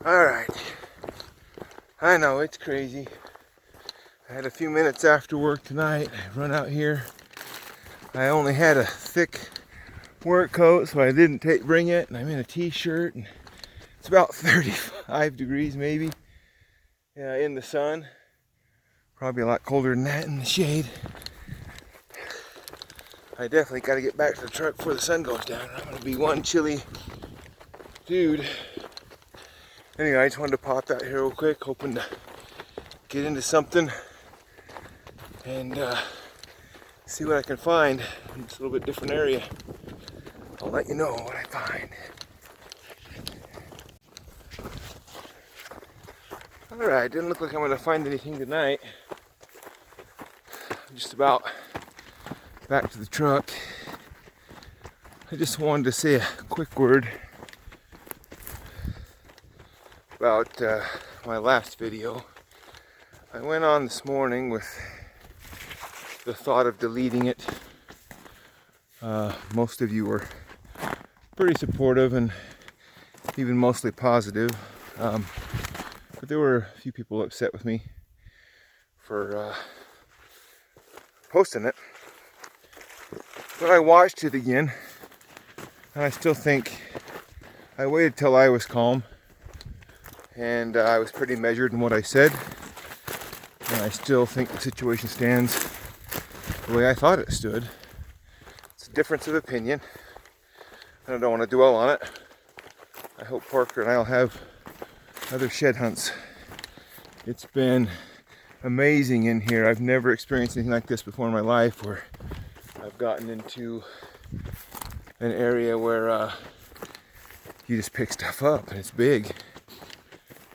Alright, I know it's crazy. I had a few minutes after work tonight. I run out here. I only had a thick work coat, so I didn't bring it, and I'm in a t-shirt, and it's about 35 degrees maybe in the sun. Probably a lot colder than that in the shade. I definitely got to get back to the truck before the sun goes down. I'm going to be one chilly dude. Anyway, I just wanted to pop out here real quick, hoping to get into something and see what I can find in this little bit different area. I'll let you know what I find. Alright, didn't look like I'm going to find anything tonight. I'm just about back to the truck. I just wanted to say a quick word about my last video. I went on this morning with the thought of deleting it. Most of you were pretty supportive and even mostly positive, but there were a few people upset with me for posting it. But I watched it again, and I still think I waited till I was calm, and I was pretty measured in what I said, and I still think the situation stands the way I thought it stood. It's a difference of opinion, and I don't want to dwell on it. I hope Parker and I'll have other shed hunts. It's been amazing in here. I've never experienced anything like this before in my life, where I've gotten into an area where you just pick stuff up and it's big.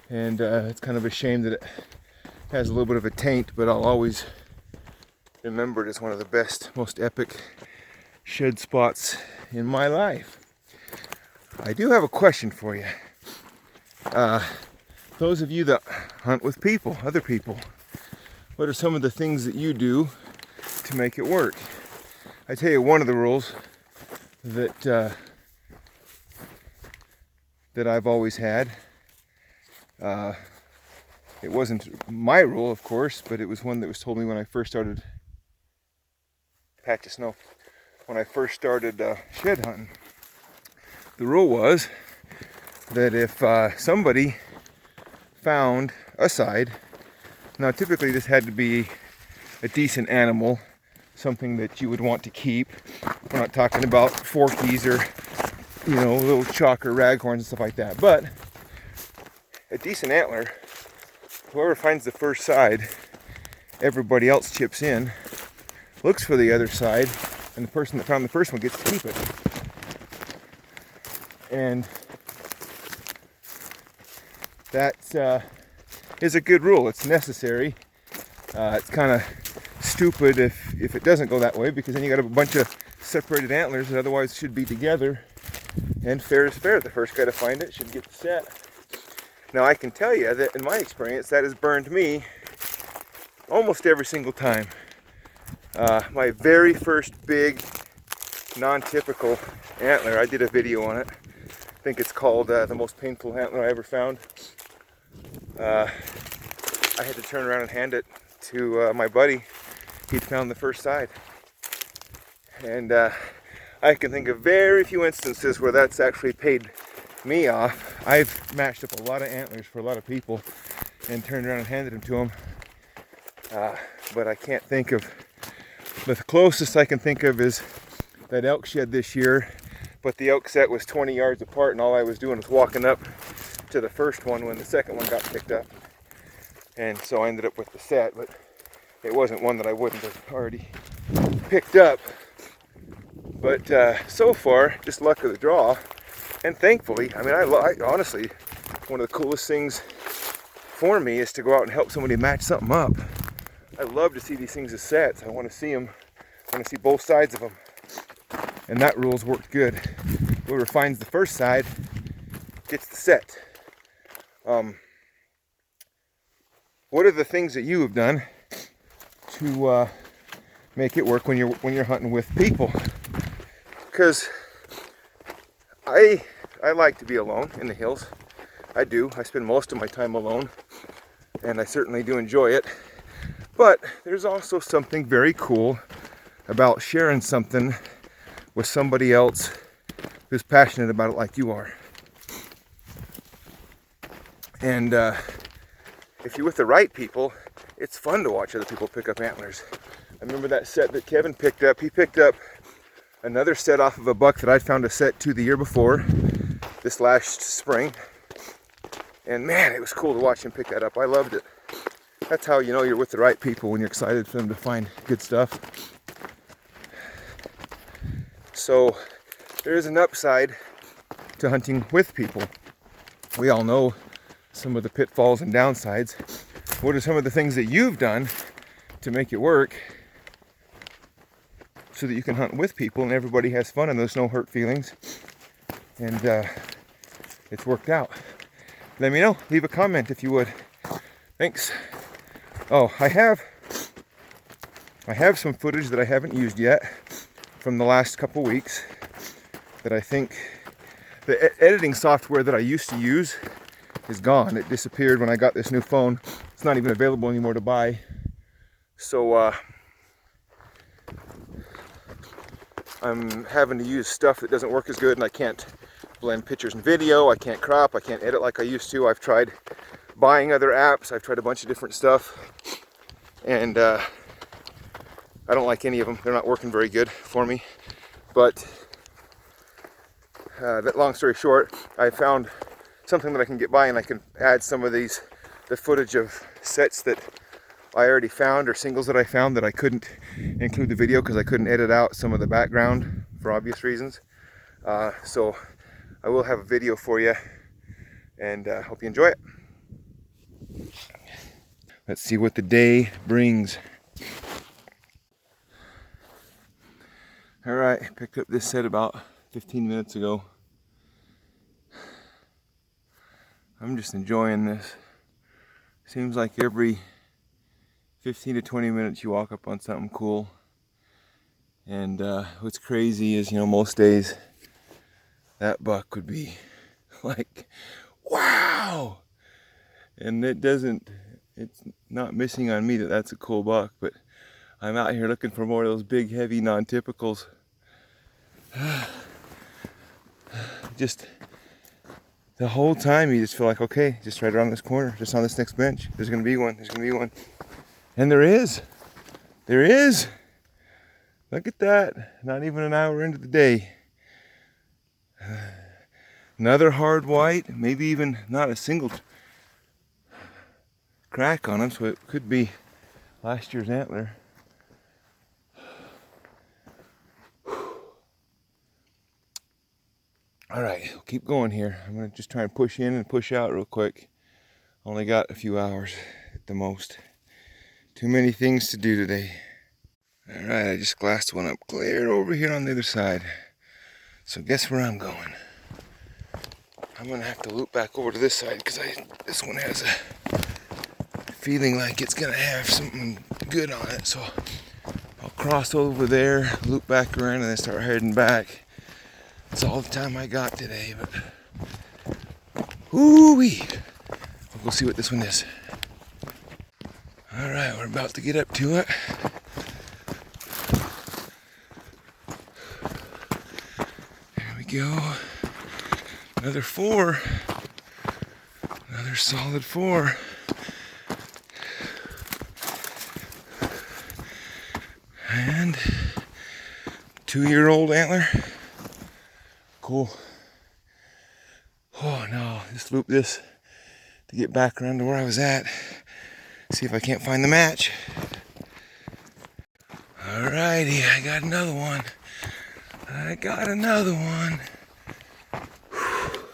And it's kind of a shame that it has a little bit of a taint, but I'll always remember it as one of the best, most epic shed spots in my life. I do have a question for you. Those of you that hunt with people, other people, what are some of the things that you do to make it work? I tell you, one of the rules that I've always had, it wasn't my rule, of course, but it was one that was told me when I first started, patch of snow, when I first started shed hunting. The rule was that if somebody found a side, now typically this had to be a decent animal, something that you would want to keep. We're not talking about forkies or, little chalk or raghorns and stuff like that, but a decent antler, whoever finds the first side, everybody else chips in, looks for the other side, and the person that found the first one gets to keep it. And that is a good rule. It's necessary. It's kind of stupid if it doesn't go that way, because then you got a bunch of separated antlers that otherwise should be together, and fair is fair. The first guy to find it should get the set. Now I can tell you that in my experience that has burned me almost every single time. My very first big non-typical antler, I did a video on it. I think it's called the most painful antler I ever found. I had to turn around and hand it to my buddy. He'd found the first side. And I can think of very few instances where that's actually paid me off. I've mashed up a lot of antlers for a lot of people and turned around and handed them to them. But I can't think of, the closest I can think of is that elk shed this year, but the elk set was 20 yards apart, and all I was doing was walking up to the first one when the second one got picked up. And so I ended up with the set, but it wasn't one that I wouldn't have already picked up. But so far, just luck of the draw, and thankfully, I honestly, one of the coolest things for me is to go out and help somebody match something up. I love to see these things as sets. I want to see them. I want to see both sides of them. And that rule's worked good. Whoever finds the first side gets the set. What are the things that you have done to make it work when you're hunting with people? Because I like to be alone in the hills. I do. I spend most of my time alone, and I certainly do enjoy it. But there's also something very cool about sharing something with somebody else who's passionate about it like you are. And if you're with the right people, it's fun to watch other people pick up antlers. I remember that set that Kevin picked up. He picked up another set off of a buck that I'd found a set to the year before, this last spring. And man, it was cool to watch him pick that up. I loved it. That's how you know you're with the right people, when you're excited for them to find good stuff. So there is an upside to hunting with people. We all know some of the pitfalls and downsides. What are some of the things that you've done to make it work so that you can hunt with people and everybody has fun and there's no hurt feelings, and it's worked out? Let me know. Leave a comment if you would. Thanks. Oh, I have some footage that I haven't used yet from the last couple weeks that I think the editing software that I used to use is gone. It disappeared when I got this new phone. It's not even available anymore to buy. So I'm having to use stuff that doesn't work as good, and I can't blend pictures and video. I can't crop. I can't edit like I used to. I've tried buying other apps. I've tried a bunch of different stuff, and I don't like any of them. They're not working very good for me. But that long story short, I found something that I can get by, and I can add some of the footage of sets that I already found, or singles that I found that I couldn't include the video because I couldn't edit out some of the background for obvious reasons. So I will have a video for you, and hope you enjoy it. Let's see what the day brings. All right, picked up this set about 15 minutes ago. I'm just enjoying this. Seems like every 15 to 20 minutes you walk up on something cool. And what's crazy is, most days that buck would be like, wow! And it's not missing on me that that's a cool buck, but I'm out here looking for more of those big, heavy, non-typicals. Just the whole time you just feel like, okay, just right around this corner, just on this next bench, there's gonna be one, And there is. Look at that, not even an hour into the day. Another hard white, maybe even not a single crack on him, so it could be last year's antler. All right, we'll keep going here. I'm gonna just try and push in and push out real quick. Only got a few hours at the most. Too many things to do today. All right, I just glassed one up clear over here on the other side. So guess where I'm going? I'm gonna have to loop back over to this side because this one has a feeling like it's gonna have something good on it. So I'll cross over there, loop back around, and then start heading back. That's all the time I got today, but woo-wee. We'll go see what this one is. All right, we're about to get up to it. There we go. Another 4. Another solid 4. And 2-year-old antler. Cool. Oh no, just loop this to get back around to where I was at. See if I can't find the match. Alrighty, I got another one. Whew.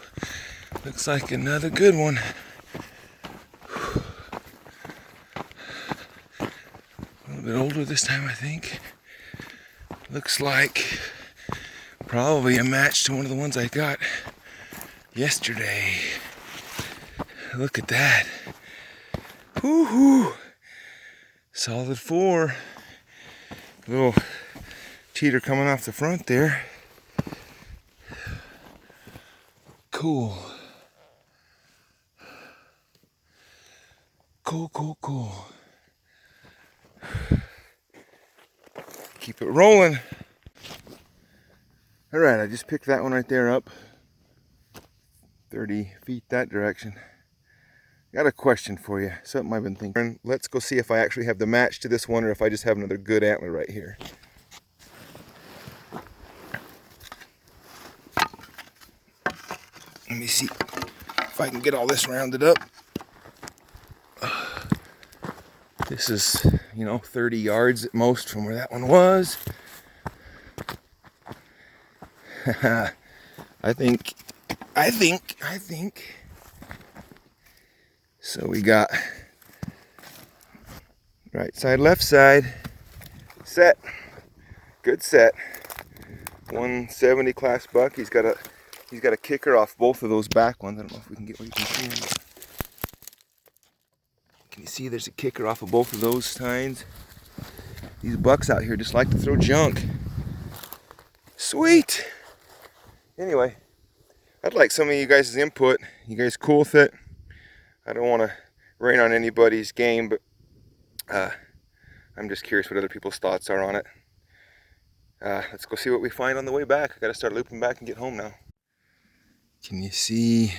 Looks like another good one. A little bit older this time, I think. Looks like probably a match to one of the ones I got yesterday. Look at that. Woo-hoo. Solid 4. Little cheater coming off the front there. Cool. Cool. Keep it rolling. All right, I just picked that one right there up. 30 feet that direction. Got a question for you, something I've been thinking. Let's go see if I actually have the match to this one or if I just have another good antler right here. Let me see if I can get all this rounded up. This is, 30 yards at most from where that one was. I think. So we got right side, left side, set, good set. 170 class buck. He's got a kicker off both of those back ones. I don't know if we can get where you can see him. Can you see there's a kicker off of both of those tines? These bucks out here just like to throw junk. Sweet. Anyway, I'd like some of you guys' input. You guys cool with it? I don't want to rain on anybody's game, but I'm just curious what other people's thoughts are on it. Let's go see what we find on the way back. I got to start looping back and get home now. Can you see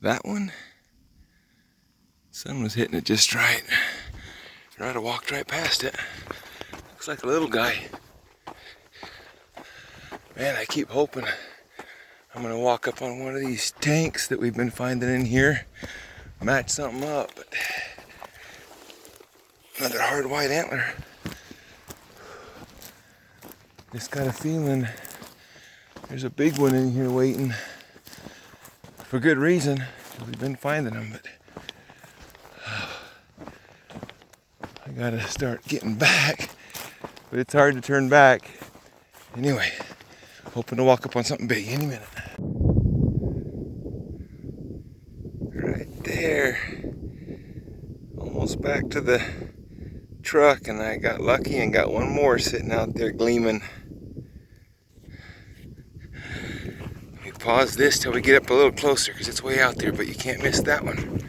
that one? Sun was hitting it just right. I walked right past it. Looks like a little guy. Man, I keep hoping I'm gonna walk up on one of these tanks that we've been finding in here, match something up, but another hard white antler. Just got a feeling there's a big one in here waiting for good reason. We've been finding them, but I gotta start getting back, but it's hard to turn back. Anyway, hoping to walk up on something big any minute. Right there. Almost back to the truck, and I got lucky and got one more sitting out there gleaming. Let me pause this till we get up a little closer because it's way out there, but you can't miss that one.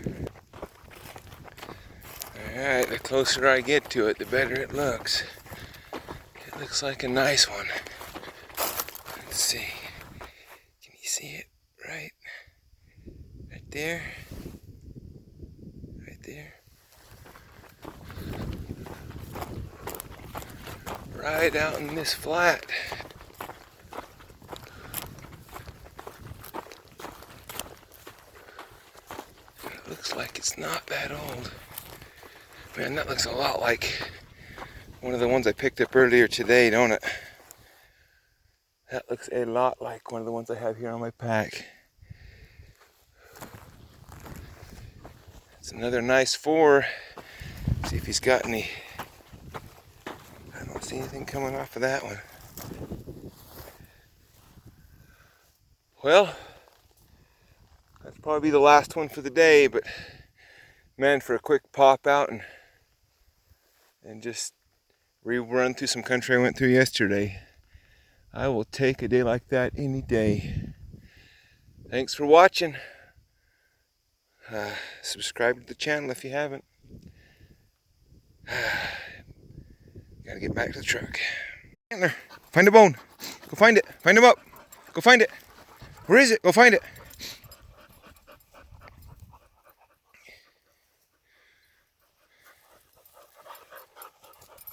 Alright, the closer I get to it, the better it looks. It looks like a nice one. Let's see. Can you see it? Right there. Right there. Right out in this flat. It looks like it's not that old. Man, that looks a lot like one of the ones I picked up earlier today, don't it? That looks a lot like one of the ones I have here on my pack. It's another nice 4. See if he's got any. I don't see anything coming off of that one. Well, that's probably the last one for the day, but man, for a quick pop out and just rerun through some country I went through yesterday, I will take a day like that any day. Thanks for watching. Subscribe to the channel if you haven't. Gotta get back to the truck. Antler, find a bone. Go find it. Find him up. Go find it. Where is it? Go find it.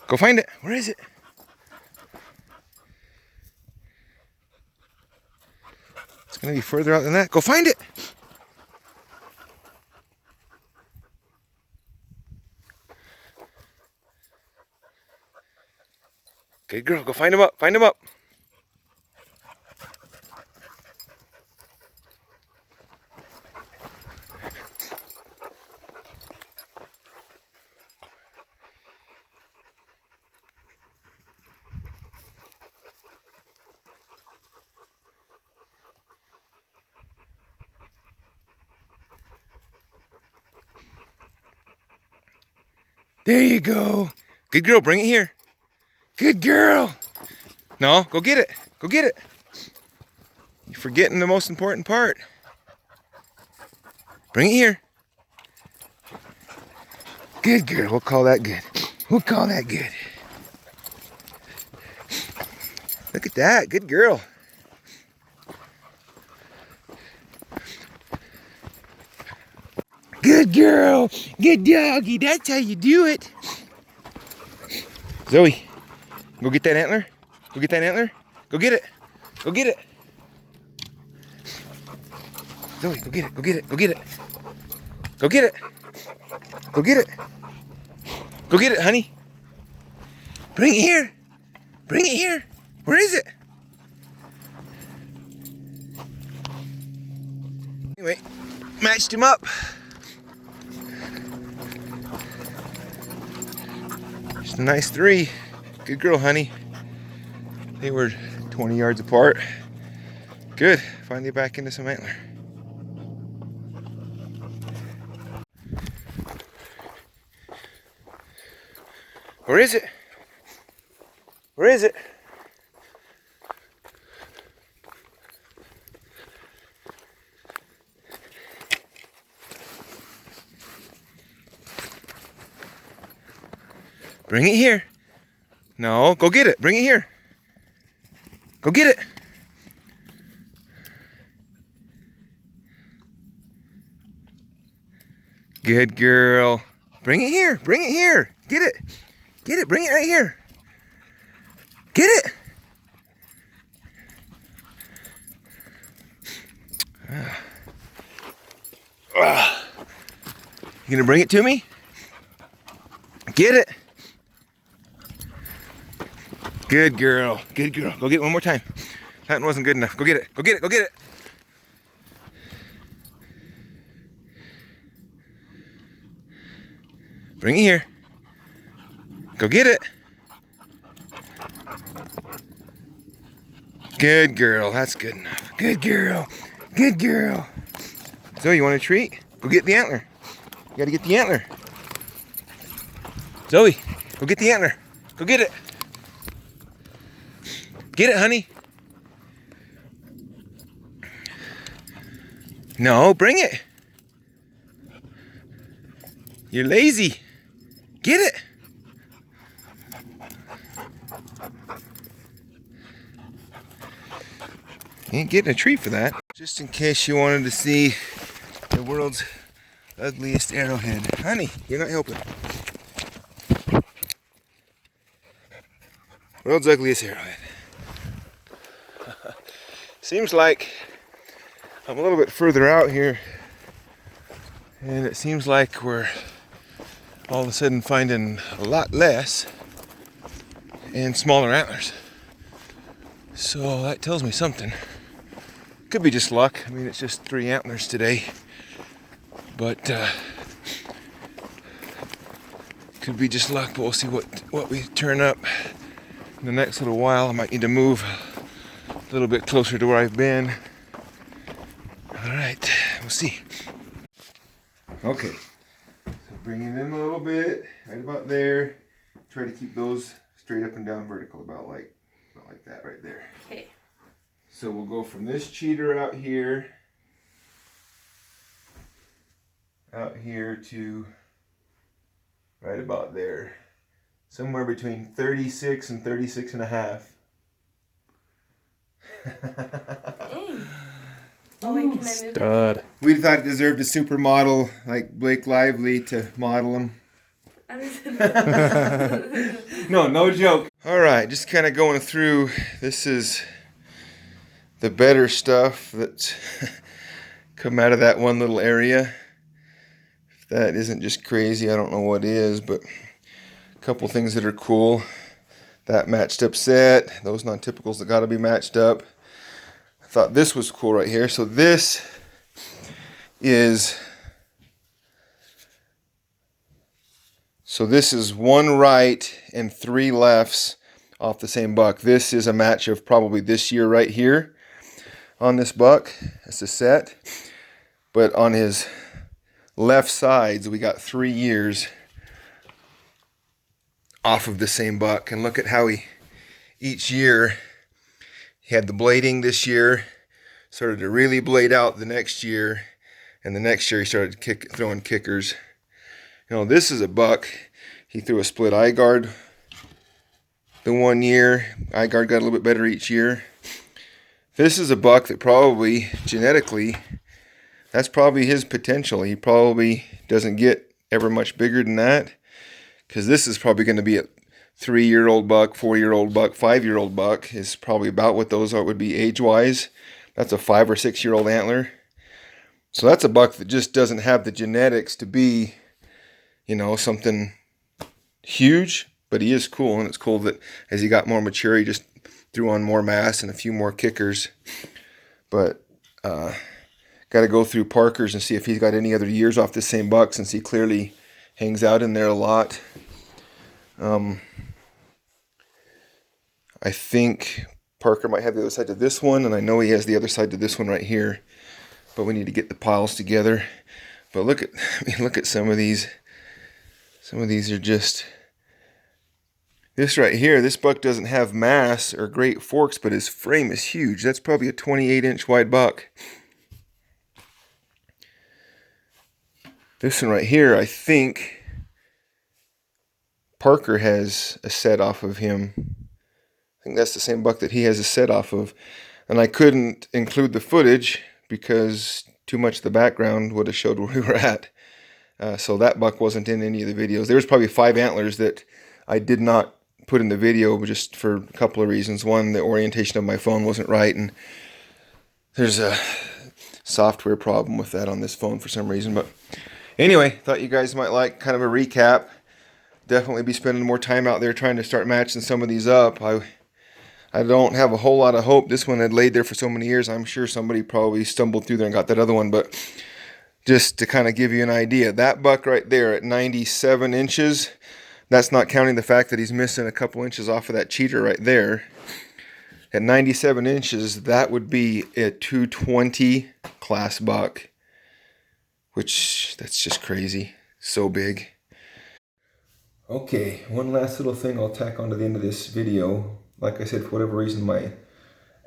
Go find it. Where is it? It's gonna be further out than that. Go find it. Good girl. Go find him up. Find him up. There you go. Good girl, bring it here. Good girl. No, go get it. Go get it. You're forgetting the most important part. Bring it here. Good girl. We'll call that good. We'll call that good. Look at that. Good girl. Good girl. Good doggy. That's how you do it. Zoe, go get that antler. Go get that antler. Go get it. Go get it. Zoe, go get it. Go get it. Go get it. Go get it. Go get it. Go get it, honey. Bring it here. Bring it here. Where is it? Anyway, matched him up. Just a nice 3. Good girl, honey. They were 20 yards apart. Good. Finally back into some antler. Where is it? Where is it? Bring it here. No, go get it. Bring it here. Go get it. Good girl. Bring it here. Bring it here. Get it. Get it. Bring it right here. Get it. You gonna bring it to me? Get it. Good girl. Good girl. Go get it one more time. That one wasn't good enough. Go get it. Go get it. Go get it. Bring it here. Go get it. Good girl. That's good enough. Good girl. Good girl. So you want a treat? Go get the antler. You gotta get the antler. Zoe, go get the antler. Go get it. Get it, honey. No, bring it. You're lazy. Get it. You ain't getting a treat for that. Just in case you wanted to see the world's ugliest arrowhead. Honey, you're not helping. World's ugliest arrowhead. Seems like I'm a little bit further out here, and it seems like we're all of a sudden finding a lot less and smaller antlers. So that tells me something. Could be just luck. I mean, it's just 3 antlers today, but could be just luck. But we'll see what we turn up in the next little while. I might need to move a little bit closer to where I've been. All right, we'll see. Okay, so bring it in a little bit, right about there. Try to keep those straight up and down vertical, about like that right there. Okay. So we'll go from this cheater out here to right about there. Somewhere between 36 and 36 and a half. Oh, wait, can I move Stud. it? We thought it deserved a supermodel like Blake Lively to model him. No joke. All right, just kind of going through. This is the better stuff that's come out of that one little area. If that isn't just crazy, I don't know what is, but a couple things that are cool. That matched up set, those non-typicals that got to be matched up. I thought this was cool right here. So this is 1 right and 3 lefts off the same buck. This is a match of probably this year right here on this buck. That's a set. But on his left sides, we got 3 years off of the same buck. And look at how each year, he had the blading this year, started to really blade out the next year, and the next year he started throwing kickers. Now this is a buck. He threw a split eye guard the 1 year. Eye guard got a little bit better each year. This is a buck that probably, genetically, that's probably his potential. He probably doesn't get ever much bigger than that, because this is probably going to be a 3-year-old buck, 4-year-old buck, 5-year-old buck is probably about what those would be age-wise. That's a 5 or 6-year-old antler. So that's a buck that just doesn't have the genetics to be, you know, something huge, but he is cool, and it's cool that as he got more mature, he just threw on more mass and a few more kickers. But got to go through Parker's and see if he's got any other years off the same buck, since he clearly hangs out in there a lot. I think Parker might have the other side to this one, and I know he has the other side to this one right here. But we need to get the piles together. But look at, I mean, look at some of these. Some of these are just. This right here, this buck doesn't have mass or great forks, but his frame is huge. That's probably a 28-inch wide buck. This one right here, I think Parker has a set off of him. I think that's the same buck that he has a set off of. And I couldn't include the footage because too much of the background would have showed where we were at. So that buck wasn't in any of the videos. There was probably 5 antlers that I did not put in the video, just for a couple of reasons. One, the orientation of my phone wasn't right, and there's a software problem with that on this phone for some reason. But anyway, thought you guys might like kind of a recap. Definitely be spending more time out there trying to start matching some of these up. I don't have a whole lot of hope. This one had laid there for so many years. I'm sure somebody probably stumbled through there and got that other one. But just to kind of give you an idea, that buck right there at 97 inches, that's not counting the fact that he's missing a couple inches off of that cheater right there. At 97 inches, that would be a 220 class buck, which that's just crazy. So big. Okay, one last little thing I'll tack onto the end of this video. Like I said, for whatever reason, my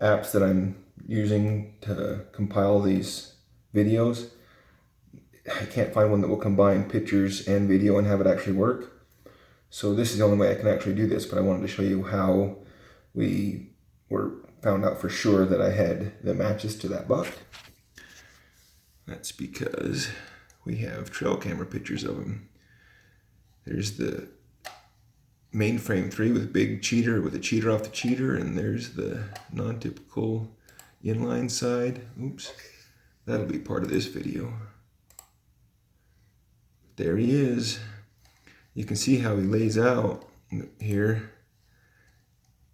apps that I'm using to compile these videos, I can't find one that will combine pictures and video and have it actually work. So this is the only way I can actually do this, but I wanted to show you how we found out for sure that I had the matches to that buck. That's because we have trail camera pictures of him. There's the mainframe 3 with big cheater, with a cheater off the cheater, and there's the non-typical inline side. Oops, that'll be part of this video. There he is. You can see how he lays out here.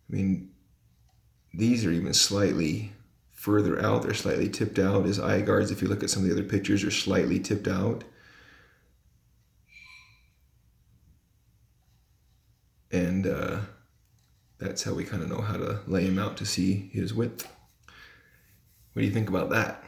I mean, these are even slightly further out. They're slightly tipped out. His eye guards, if you look at some of the other pictures, are slightly tipped out. And that's how we kind of know how to lay him out to see his width. What do you think about that?